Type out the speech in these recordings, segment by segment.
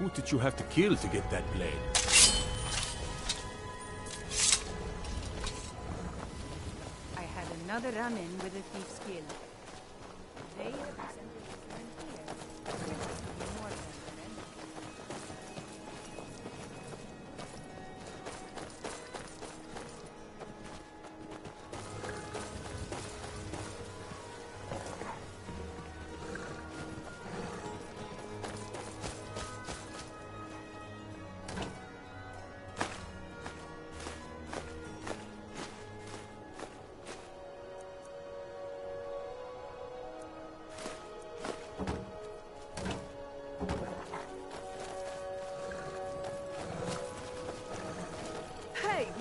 Who did you have to kill to get that blade? I had another run-in with a thief's guild. They represented the turn here. There has to be more than an end.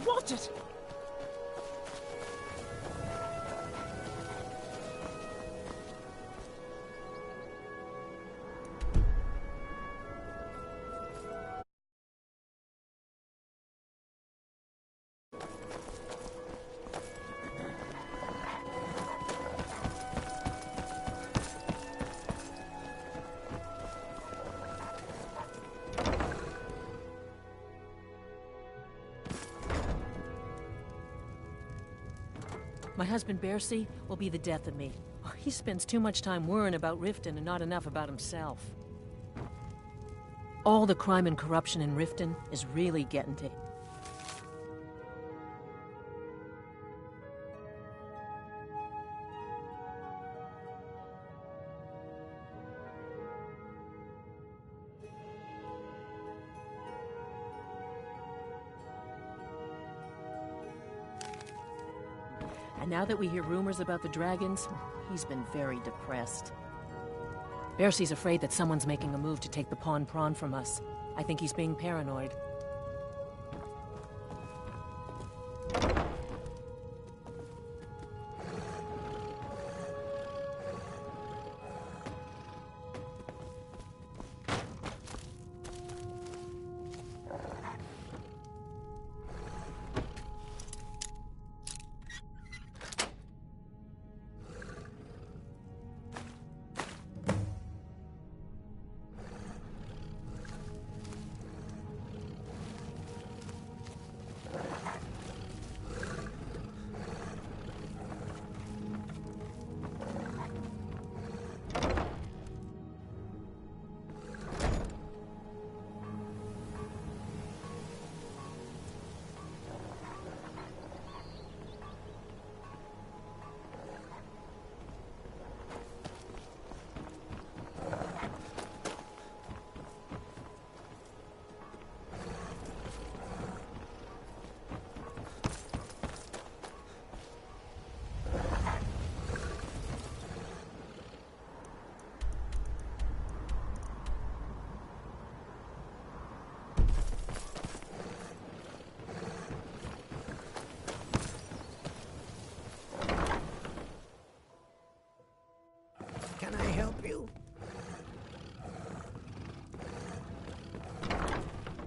Watch it! My husband, Bercy, will be the death of me. He spends too much time worrying about Riften and not enough about himself. All the crime and corruption in Riften is really getting to... And now that we hear rumors about the dragons, he's been very depressed. Bercy's afraid that someone's making a move to take the Pawn Prawn from us. I think he's being paranoid. Can I help you?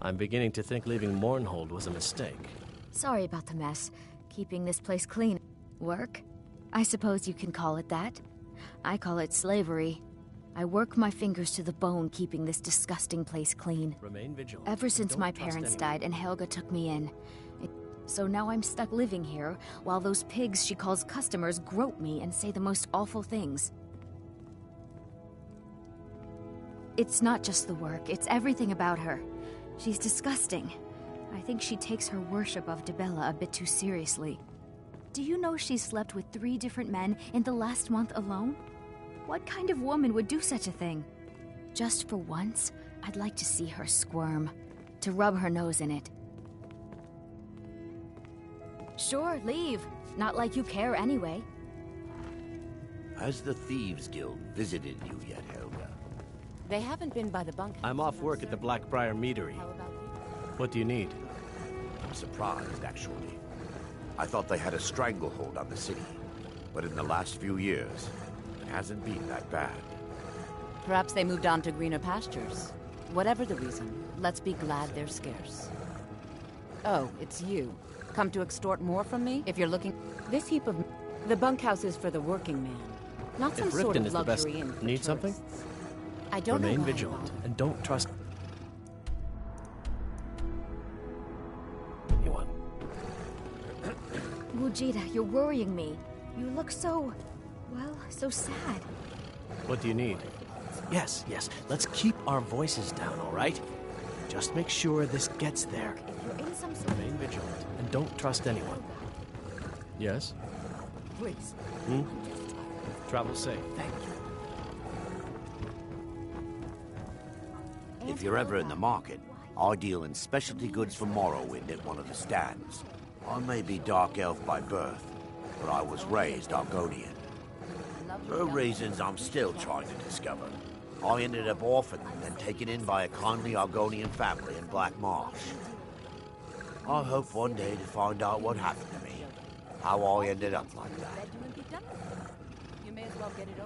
I'm beginning to think leaving Mournhold was a mistake. Sorry about the mess. Keeping this place clean. Work? I suppose you can call it that. I call it slavery. I work my fingers to the bone keeping this disgusting place clean. Remain vigilant. Ever since Don't my trust parents anyone. died and Helga took me in. So now I'm stuck living here, while those pigs she calls customers grope me and say the most awful things. It's not just the work, it's everything about her. She's disgusting. I think she takes her worship of Dibella a bit too seriously. Do you know she's slept with 3 different men in the last month alone? What kind of woman would do such a thing? Just for once, I'd like to see her squirm. To rub her nose in it. Sure, leave. Not like you care anyway. Has the Thieves Guild visited you yet, Helga? They haven't been by the bunkhouse. I'm off work at the Blackbriar Meadery. How about you? What do you need? I'm surprised, actually. I thought they had a stranglehold on the city. But in the last few years, it hasn't been that bad. Perhaps they moved on to greener pastures. Whatever the reason, let's be glad they're scarce. Oh, it's you. Come to extort more from me? If you're looking... This heap of... The bunkhouse is for the working man. Not some If sort Riften of is the best, luxury inn for need something? tourists. I don't know Remain why I vigilant won't. and don't trust. Wujita, you're worrying me. You look so... well, so sad. What do you need? Yes, let's keep our voices down, all right? Just make sure this gets there. If you're in some sort Remain vigilant, and don't trust anyone. Yes? Please. Travel safe. Thank you. If you're ever in the market, I deal in specialty goods for Morrowind at one of the stands. I may be Dark Elf by birth, but I was raised Argonian. For reasons I'm still trying to discover, I ended up orphaned and taken in by a kindly Argonian family in Black Marsh. I hope one day to find out what happened to me, how I ended up like that.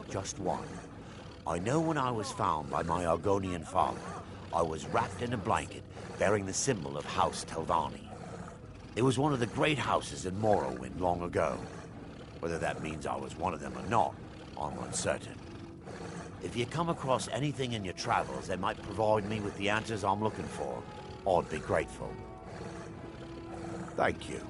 Just one. I know when I was found by my Argonian father, I was wrapped in a blanket bearing the symbol of House Telvanni. It was one of the great houses in Morrowind long ago. Whether that means I was one of them or not, I'm uncertain. If you come across anything in your travels that might provide me with the answers I'm looking for, I'd be grateful. Thank you.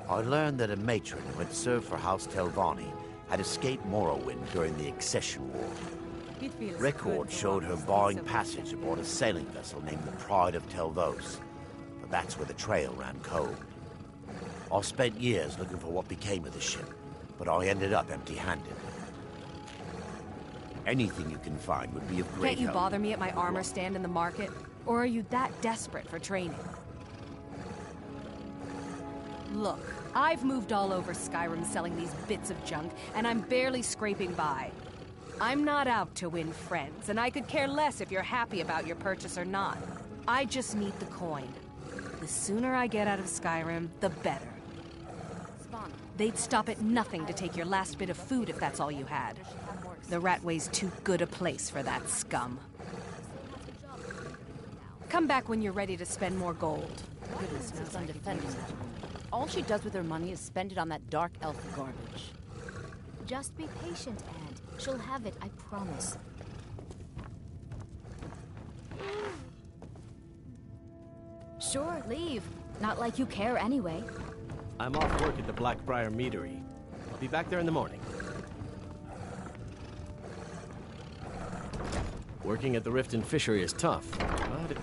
I learned that a matron who had served for House Telvanni had escaped Morrowind during the Accession War. Records showed her buying passage aboard a sailing vessel named the Pride of Telvos, but that's where the trail ran cold. I spent years looking for what became of the ship, but I ended up empty-handed. Anything you can find would be of great help. Can't you bother me at my armor stand in the market? Or are you that desperate for training? Look, I've moved all over Skyrim selling these bits of junk, and I'm barely scraping by. I'm not out to win friends, and I could care less if you're happy about your purchase or not. I just need the coin. The sooner I get out of Skyrim, the better. They'd stop at nothing to take your last bit of food if that's all you had. The Ratway's too good a place for that scum. Come back when you're ready to spend more gold. Goodness knows I'm defending that woman. All she does with her money is spend it on that dark elf garbage. Just be patient, Aunt. She'll have it, I promise. Sure, leave. Not like you care anyway. I'm off work at the Blackbriar Meadery. I'll be back there in the morning. Working at the Riften Fishery is tough, but...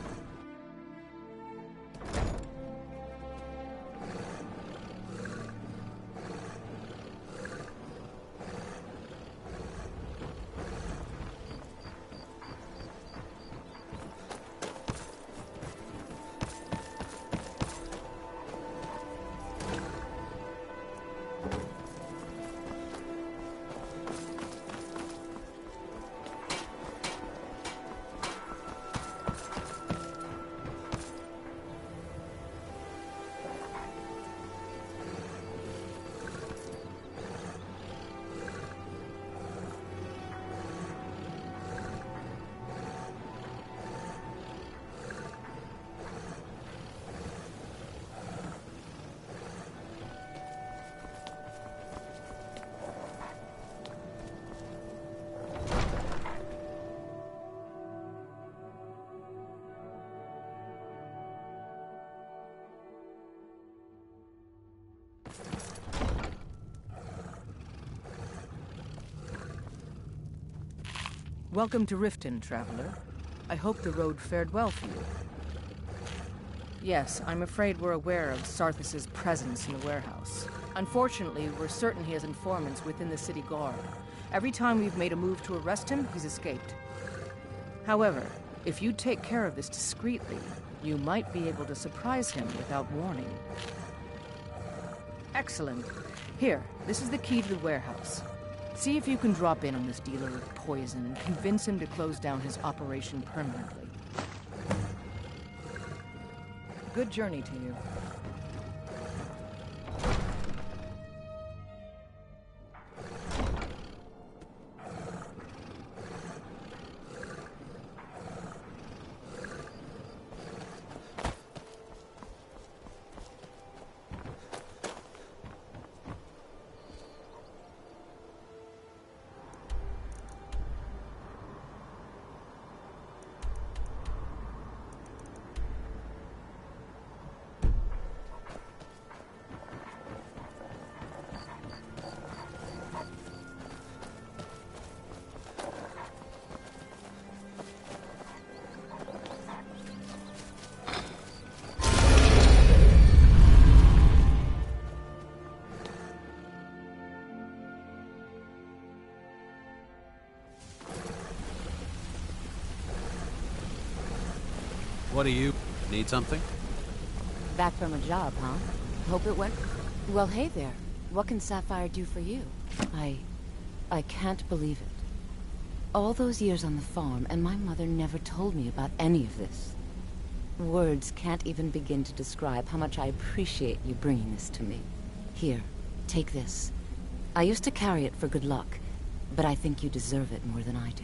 Welcome to Riften, traveler. I hope the road fared well for you. Yes, I'm afraid we're aware of Sarthis' presence in the warehouse. Unfortunately, we're certain he has informants within the city guard. Every time we've made a move to arrest him, he's escaped. However, if you take care of this discreetly, you might be able to surprise him without warning. Excellent. Here, this is the key to the warehouse. See if you can drop in on this dealer of poison and convince him to close down his operation permanently. Good journey to you. What do you... need something? Back from a job, huh? Hope it went... Well, hey there. What can Sapphire do for you? I can't believe it. All those years on the farm, and my mother never told me about any of this. Words can't even begin to describe how much I appreciate you bringing this to me. Here, take this. I used to carry it for good luck, but I think you deserve it more than I do.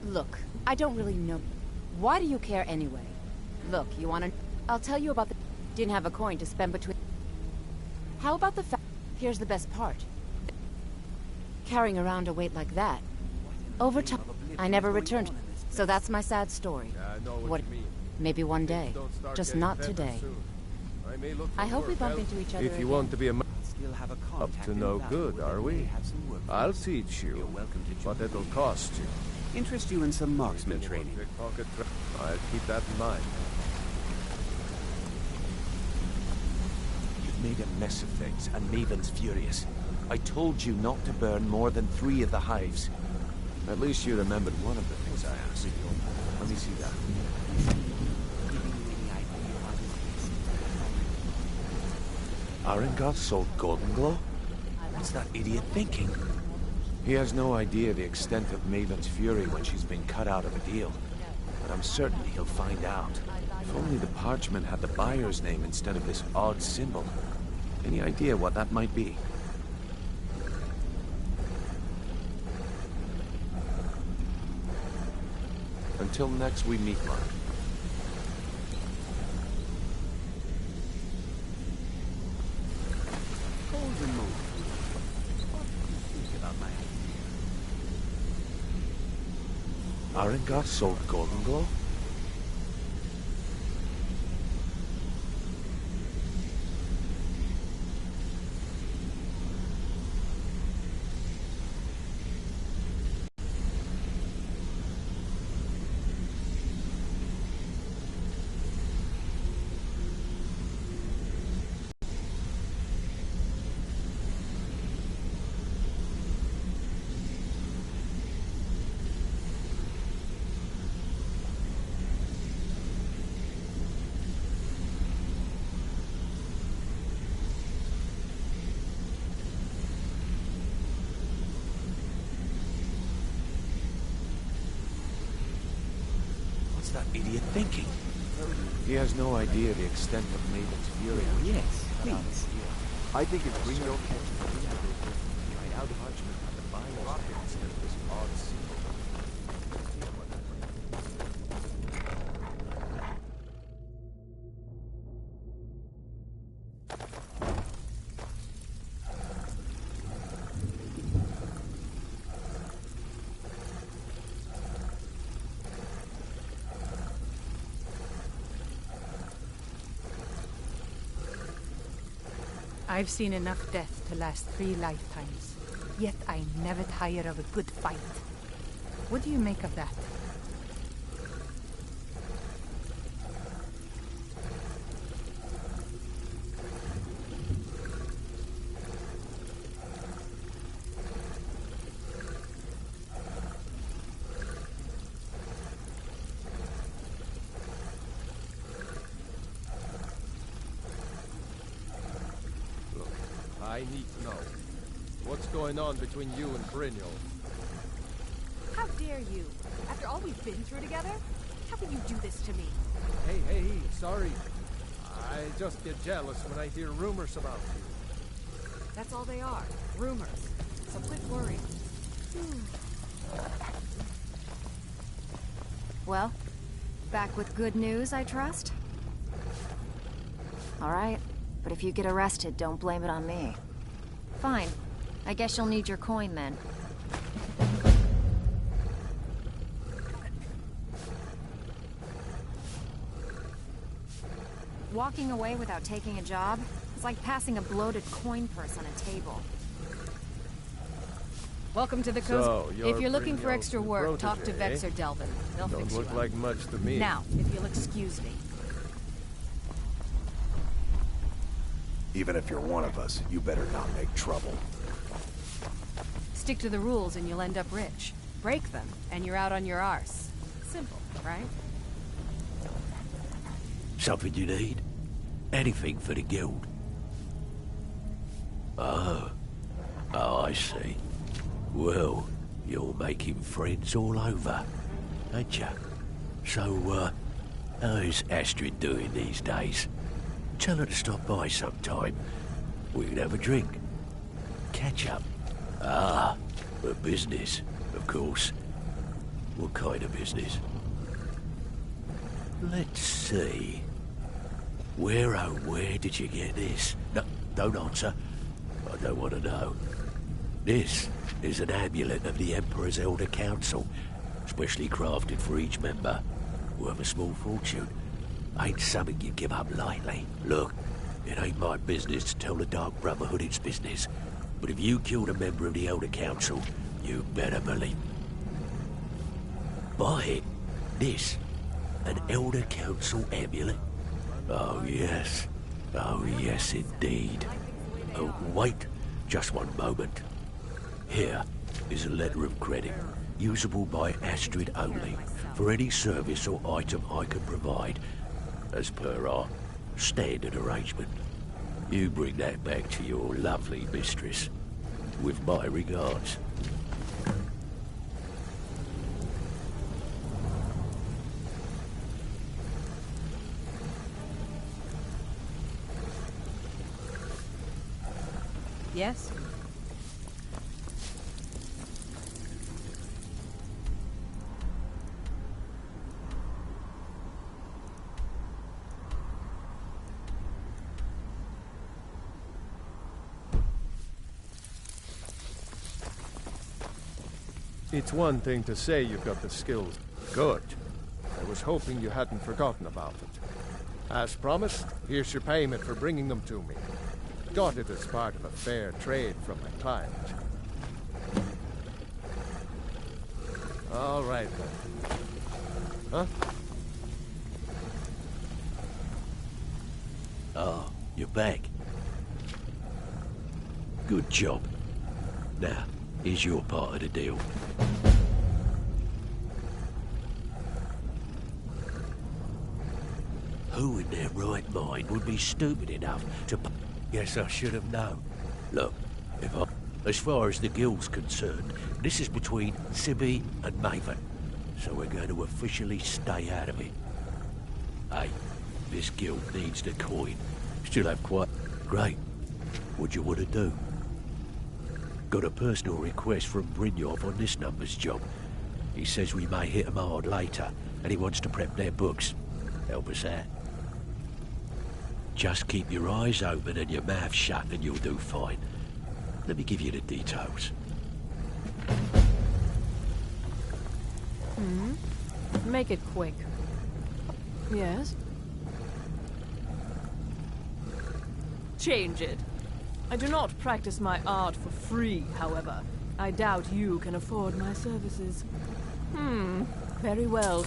Look, I don't really know. Why do you care anyway? Look, you wanna... I'll tell you about the... Didn't have a coin to spend between... How about the fact... Here's the best part. Carrying around a weight like that. Over time, I never returned. So that's my sad story. What... Maybe one day. Just not today. I hope we bump into each other If you again. want to be a up to no good, are we? I'll teach you, but it'll cost you. Interest you in some marksman training. I'll keep that in mind. You've made a mess of things, and Maven's furious. I told you not to burn more than 3 of the hives. At least you remembered one of the things I asked. Let me see that. Arengoth sold Golden Glow? What's that idiot thinking? He has no idea the extent of Maven's fury when she's been cut out of a deal. But I'm certain he'll find out. If only the parchment had the buyer's name instead of this odd symbol. Any idea what that might be? Until next we meet, Mark. Arengoth sold Golden Glow? What's that idiot thinking? He has no idea the extent of Maven's fury. Yes, please. I think it's bring no catch. Right out parchment at the buyer's name instead of this odd symbol. I've seen enough death to last 3 lifetimes. Yet I never tire of a good fight. What do you make of that? I need to know. What's going on between you and Brynjolf? How dare you? After all we've been through together? How can you do this to me? Hey, sorry. I just get jealous when I hear rumors about you. That's all they are. Rumors. So quit worrying. Well, back with good news, I trust? All right, but if you get arrested, don't blame it on me. Fine. I guess you'll need your coin then. Walking away without taking a job is like passing a bloated coin purse on a table. Welcome to the So, coast. you're If you're looking for Brynjolf's extra new work, talk to protégé, Vex or Delvin. They'll Don't fix you look up. like much to me. Now, if you'll excuse me. Even if you're one of us, you better not make trouble. Stick to the rules and you'll end up rich. Break them, and you're out on your arse. Simple, right? Something you need? Anything for the guild? Oh, I see. Well, you're making friends all over, ain't ya? So, how's Astrid doing these days? Tell her to stop by sometime. We can have a drink. Catch up. Ah, but business, of course. What kind of business? Let's see. Where, oh, where did you get this? No, don't answer. I don't want to know. This is an amulet of the Emperor's Elder Council, specially crafted for each member, worth a small fortune. Ain't something you give up lightly. Look, it ain't my business to tell the Dark Brotherhood its business, but if you killed a member of the Elder Council, you better believe. Buy it. This, an Elder Council amulet? Oh yes. Oh yes, indeed. Oh, wait, just one moment. Here is a letter of credit, usable by Astrid only, for any service or item I can provide, as per our standard arrangement. You bring that back to your lovely mistress, with my regards. Yes? It's one thing to say you've got the skills. Good. I was hoping you hadn't forgotten about it. As promised, here's your payment for bringing them to me. Got it as part of a fair trade from my client. All right, then. Huh? Oh, you're back. Good job. Now, here's your part of the deal. Who in their right mind would be stupid enough to... Yes, I should have known. Look, as far as the guild's concerned, this is between Sibby and Maven, so we're going to officially stay out of it. Hey, this guild needs the coin. Still have quite... Great. What do you want to do? Got a personal request from Brynjolf on this number's job. He says we may hit him hard later, and he wants to prep their books. Help us out. Just keep your eyes open and your mouth shut and you'll do fine. Let me give you the details. Make it quick. Yes? Change it. I do not practice my art for free, however. I doubt you can afford my services. Very well.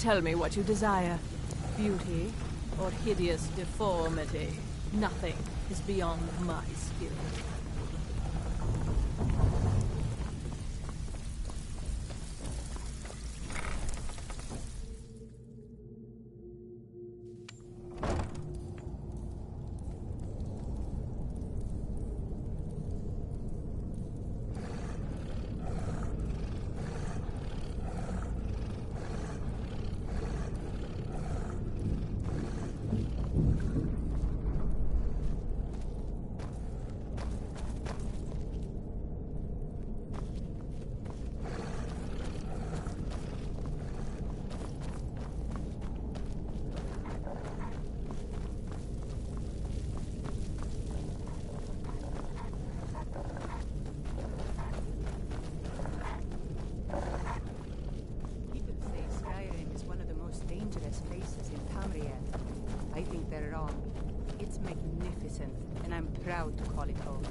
Tell me what you desire. Beauty or hideous deformity. Nothing is beyond my skill. People say Skyrim is one of the most dangerous places in Tamriel. I think they're wrong. It's magnificent, and I'm proud to call it home.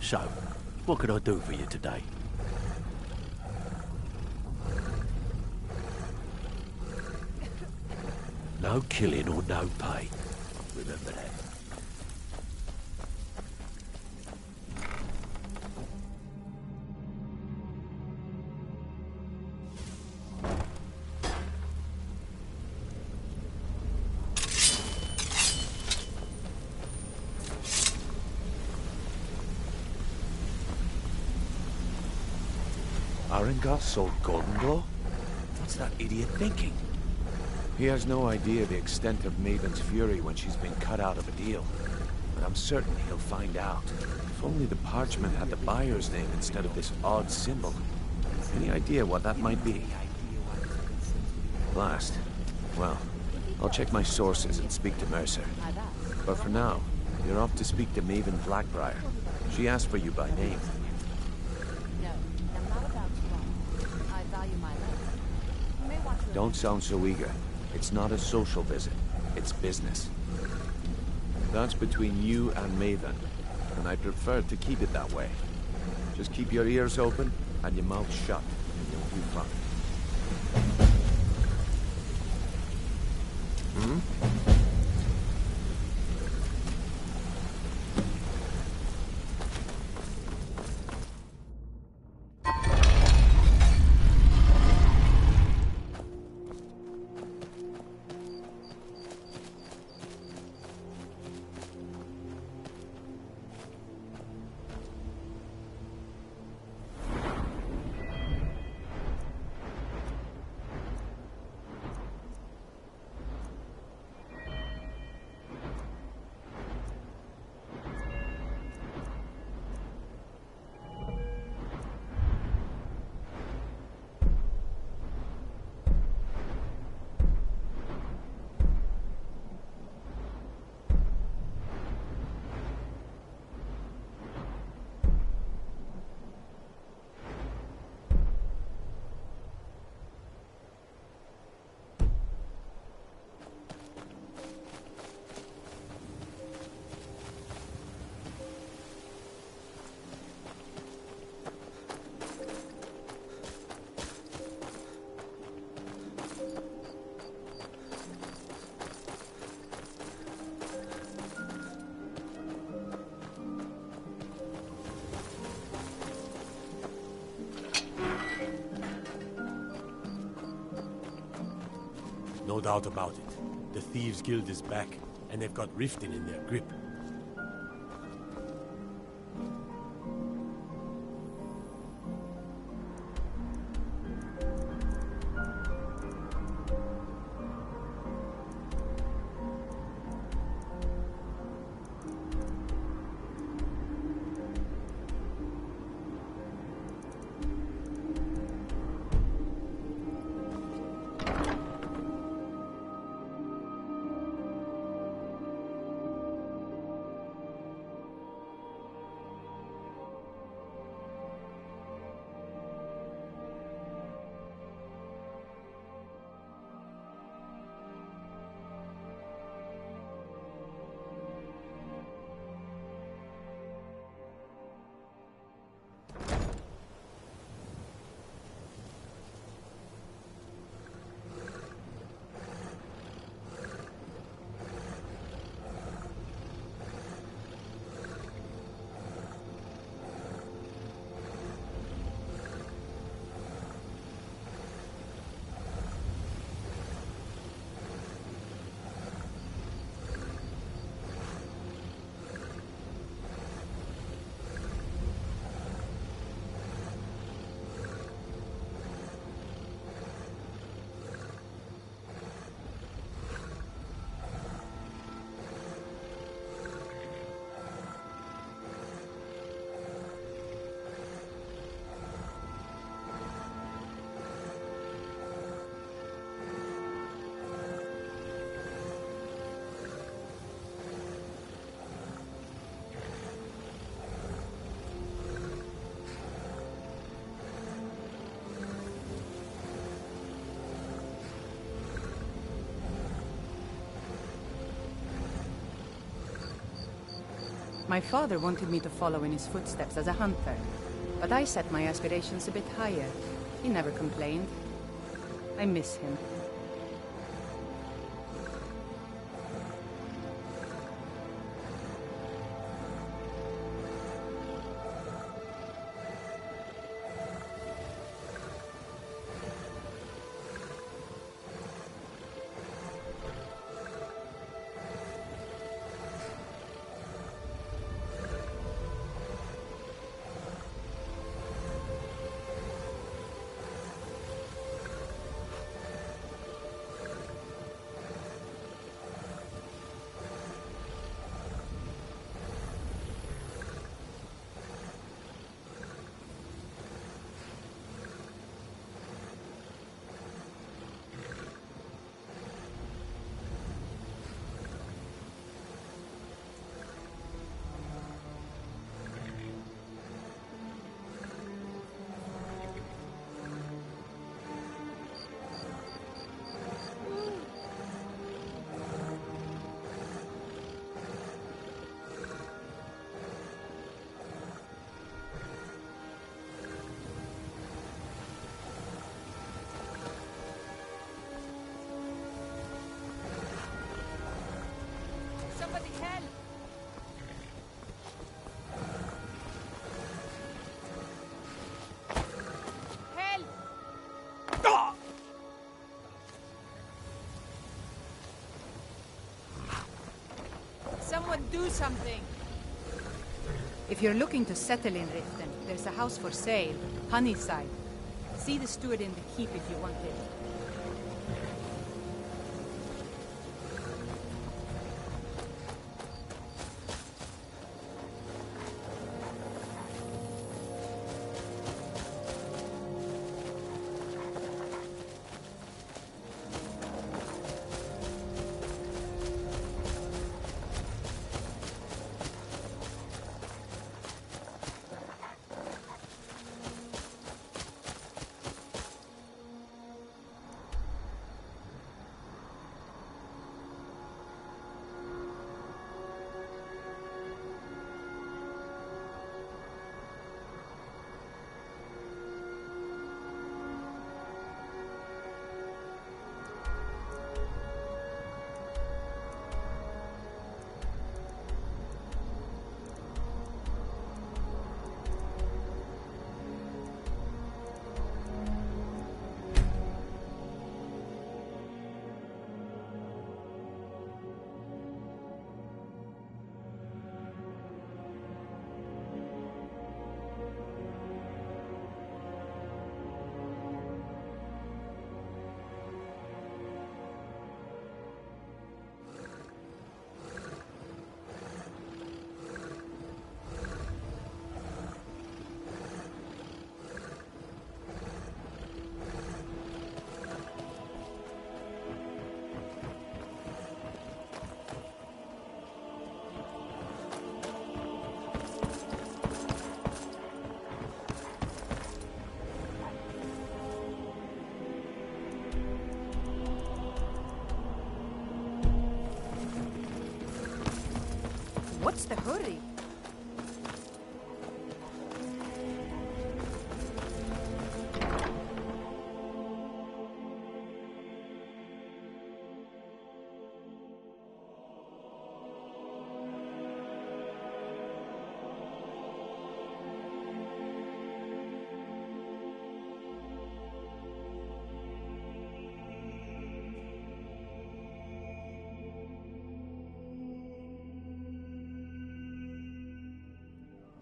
So, what can I do for you today? No killing or no pay. Remember that. Arengar sold Golden Glow? What's that idiot thinking? He has no idea the extent of Maven's fury when she's been cut out of a deal. But I'm certain he'll find out. If only the parchment had the buyer's name instead of this odd symbol. Any idea what that might be? Blast. Well, I'll check my sources and speak to Mercer. But for now, you're off to speak to Maven Blackbriar. She asked for you by name. Don't sound so eager. It's not a social visit. It's business. That's between you and Maven, and I prefer to keep it that way. Just keep your ears open And your mouth shut, and you'll be fine. No doubt about it. The Thieves' Guild is back, and they've got Riften in their grip. My father wanted me to follow in his footsteps as a hunter, but I set my aspirations a bit higher. He never complained. I miss him. do something! If you're looking to settle in Riften, there's a house for sale, Honeyside. See the steward in the keep if you want it. What's the hurry?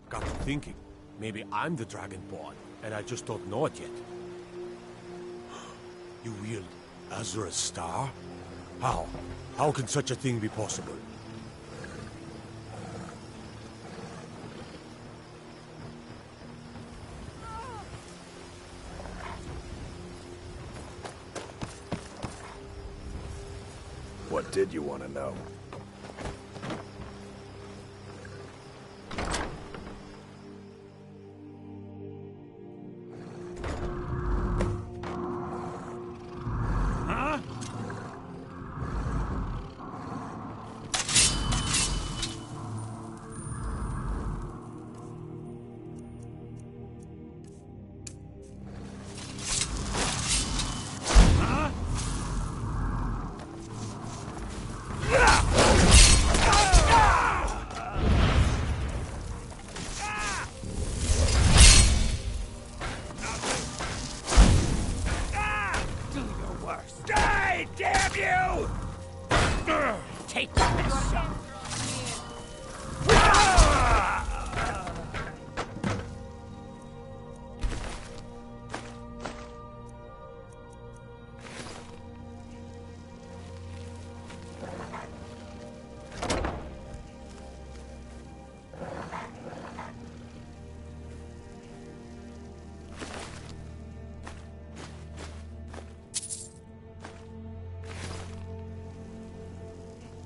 Got to thinking. Maybe I'm the Dragonborn, and I just don't know it yet. You wield Azura's star? How? How can such a thing be possible? What did you want to know?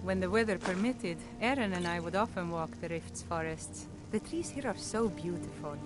When the weather permitted, Aaron and I would often walk the Rift's forests. The trees here are so beautiful.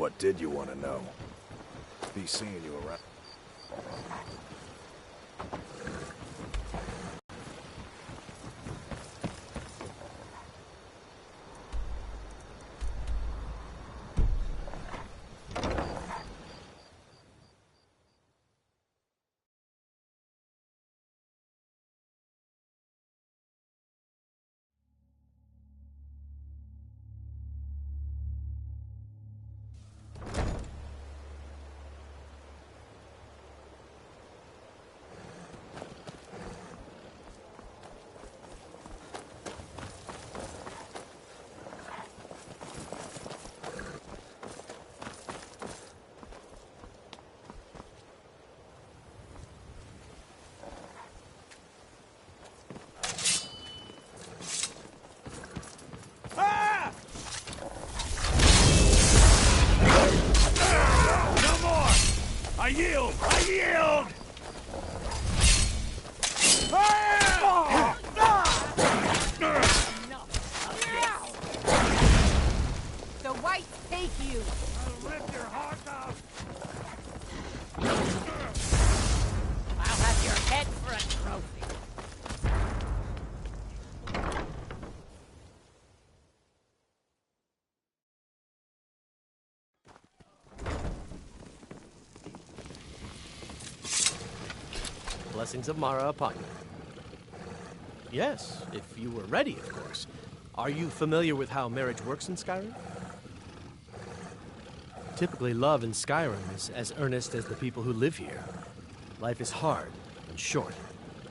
What did you want to know? Be seeing you around. I yield! I yield! The whites take you! I'll rip your heart out! I'll have your head for a trophy. Blessings of Mara upon you. Yes, if you were ready, of course. Are you familiar with how marriage works in Skyrim? Typically, love in Skyrim is as earnest as the people who live here. Life is hard and short,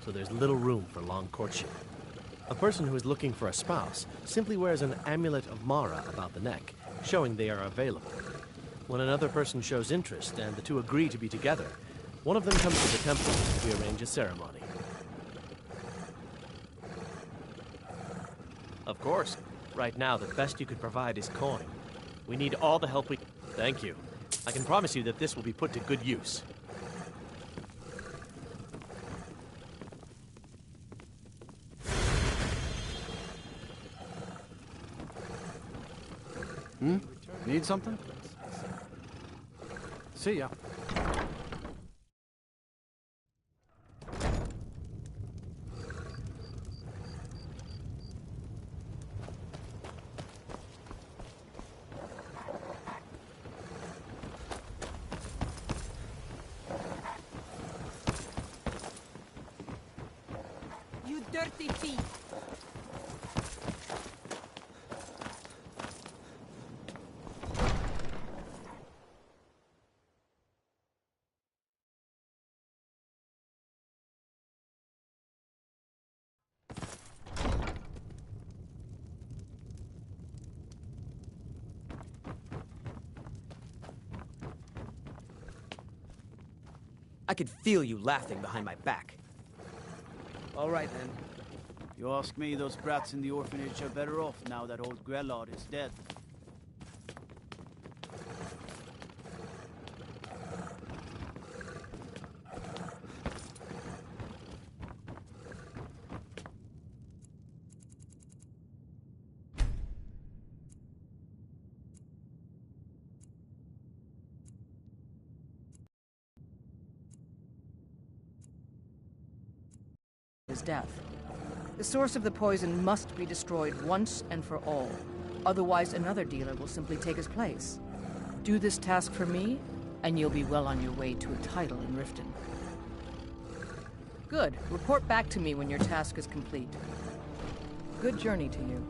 so there's little room for long courtship. A person who is looking for a spouse simply wears an amulet of Mara about the neck, showing they are available. When another person shows interest and the two agree to be together, one of them comes to the temple to arrange a ceremony. Of course. Right now, the best you could provide is coin. We need all the help we... Thank you. I can promise you that this will be put to good use. Need something? See ya. You dirty thief! I could feel you laughing behind my back. All right, then. If you ask me, those brats in the orphanage are better off now that old Grellard is dead. His death. The source of the poison must be destroyed once and for all. Otherwise, another dealer will simply take his place. Do this task for me, and you'll be well on your way to a title in Riften. Good. Report back to me when your task is complete. Good journey to you.